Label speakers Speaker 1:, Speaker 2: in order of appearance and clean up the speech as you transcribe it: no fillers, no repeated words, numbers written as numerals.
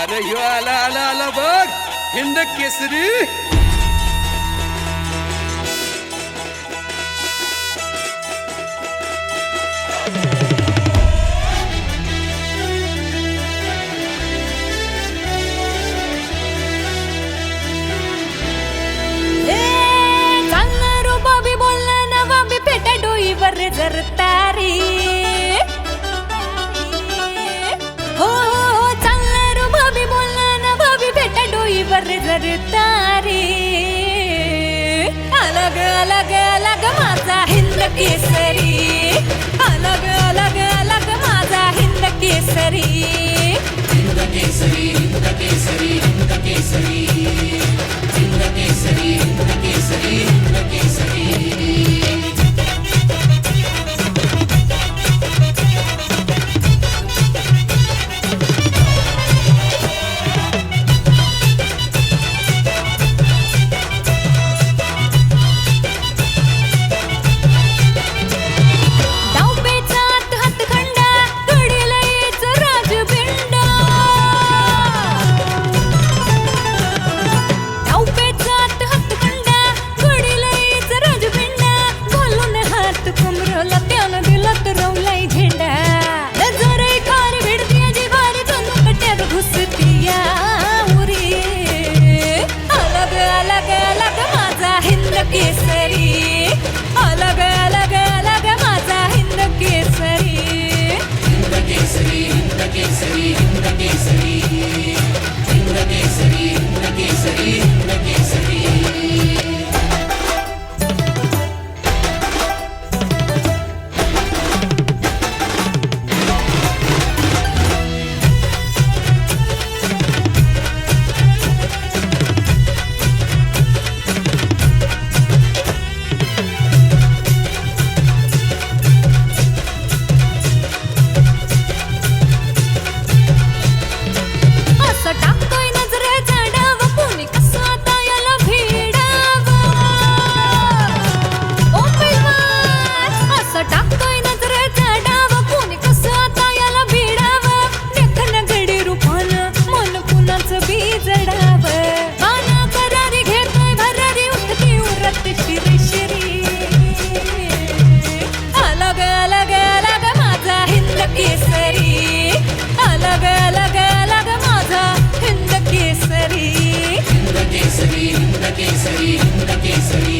Speaker 1: अरे ह्यो आला आला आला बघ हिंद केसरी.
Speaker 2: जर तारी हो चालणार भाभी बोलणार ना भाभी भेटा डोईवर जर तारी. अलग अलग अलग माझा हिंद केसरी, अलग अलग अलग माझा हिंद केसरी.
Speaker 3: हिंद केसरी हिंद केसरी हिंद केसरी हिंद केसरी हिंद केसरी हिंद केसरी.
Speaker 2: केसरी अलग अलग अलग माझा हिंद केसरी.
Speaker 3: हिंद केसरी हिंद केसरी हिंद केसरी हिंद केसरी हिंद केसरी हिंद केसरी.
Speaker 2: टाकतोय नजरेचा डाव कोणी कसं आता याला भिडाव. ओ पैलवान असं टाकतोय नजरेचा डाव कोणी कसं आता याला भिडाव. देखन गडी रूपानं मन कुणाचं बी जडाव. माना करारी घेतोय भरारी उठती उरत शिरी. अलग अलग अलग माझा हिंद केसरी, अलग अलग अलग माझा हिंद केसरी.
Speaker 3: हिंद केसरी हिंद केसरी हिंद केसरी